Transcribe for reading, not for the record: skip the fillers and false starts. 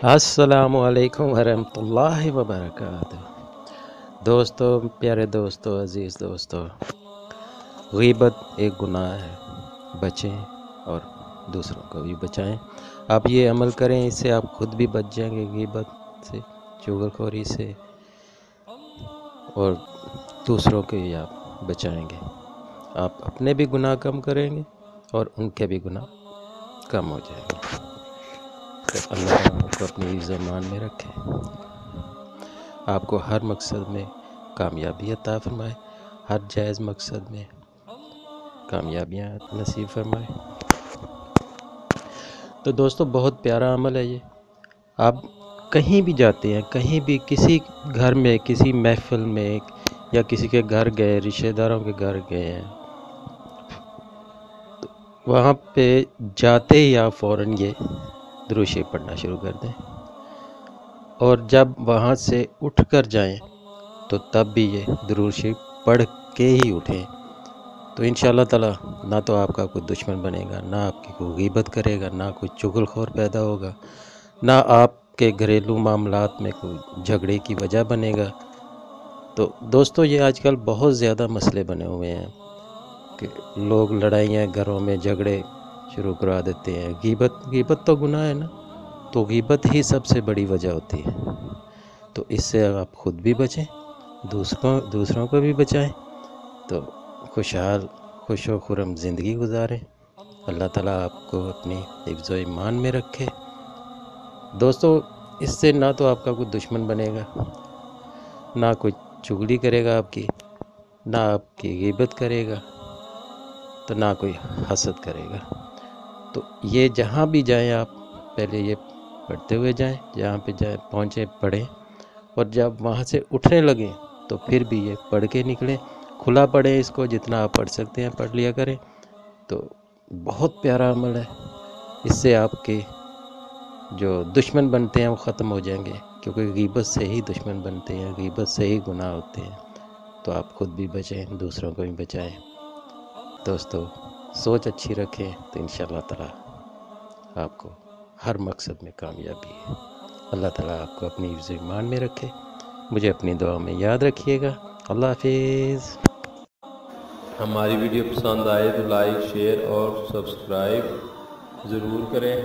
السلام علیکم ورحمۃ اللہ وبرکاتہ۔ دوستو، پیارے دوستو، عزیز دوستو، غیبت ایک گناہ ہے، بچیں اور دوسروں کو بھی بچائیں۔ آپ یہ عمل کریں، اس سے آپ خود بھی بچ جائیں گے غیبت سے، چغلخوری سے، اور دوسروں کے بھی آپ بچائیں گے۔ آپ اپنے بھی گناہ کم کریں گے اور ان کے بھی گناہ کم ہو جائیں گے۔ تو اللہ تعالیٰ آپ کو اپنی عزت و ایمان میں رکھے، آپ کو ہر مقصد میں کامیابی عطا فرمائے، ہر جائز مقصد میں کامیابیاں نصیب فرمائے۔ تو دوستو، بہت پیارا عمل ہے یہ۔ آپ کہیں بھی جاتے ہیں، کہیں بھی کسی گھر میں، کسی محفل میں، یا کسی کے گھر گئے، رشتہ داروں کے گھر گئے ہیں، تو وہاں پہ جاتے ہی آپ فوراً یہ درود شریف پڑھنا شروع کر دیں، اور جب وہاں سے اٹھ کر جائیں تو تب بھی یہ درود شریف پڑھ کے ہی اٹھیں۔ تو انشاءاللہ تعالی نہ تو آپ کا کوئی دشمن بنے گا، نہ آپ کی کوئی غیبت کرے گا، نہ کوئی چغل خور پیدا ہوگا، نہ آپ کے گھریلو معاملات میں کوئی جھگڑے کی وجہ بنے گا۔ تو دوستو، یہ آج کل بہت زیادہ مسئلے بنے ہوئے ہیں کہ لوگ لڑائیاں، گھروں میں جھگڑے شروع کروا دیتے ہیں۔ غیبت تو گناہ ہے نا، تو غیبت ہی سب سے بڑی وجہ ہوتی ہے۔ تو اس سے آپ خود بھی بچیں، دوسروں کو بھی بچائیں، تو خوشحال، خوش و خرم زندگی گزاریں۔ اللہ تعالیٰ آپ کو اپنی حفظ و ایمان میں رکھے۔ دوستو، اس سے نہ تو آپ کا کوئی دشمن بنے گا، نہ کوئی چغلی کرے گا آپ کی، نہ آپ کی غیبت کرے گا، تو نہ کوئی حسد کرے گا۔ تو یہ جہاں بھی جائیں آپ پہلے یہ پڑھتے ہوئے جائیں، جہاں پہ جائیں پہنچیں پڑھیں، اور جب وہاں سے اٹھنے لگیں تو پھر بھی یہ پڑھ کے نکلیں، کھلا پڑھیں، اس کو جتنا آپ پڑھ سکتے ہیں پڑھ لیا کریں۔ تو بہت پیارا عمل ہے، اس سے آپ کے جو دشمن بنتے ہیں وہ ختم ہو جائیں گے، کیونکہ غیبت سے ہی دشمن بنتے ہیں، غیبت سے ہی گناہ ہوتے ہیں۔ تو آپ خود بھی بچیں، دوسروں کو بھی بچائیں۔ دوستو، سوچ اچھی رکھیں تو انشاءاللہ تعالی آپ کو ہر مقصد میں کامیابی ہے۔ اللہ تعالیٰ آپ کو اپنی حفظ ایمان میں رکھے۔ مجھے اپنی دعا میں یاد رکھیے گا۔ اللہ حافظ۔ ہماری ویڈیو پسند آئے تو لائک، شیئر اور سبسکرائب ضرور کریں۔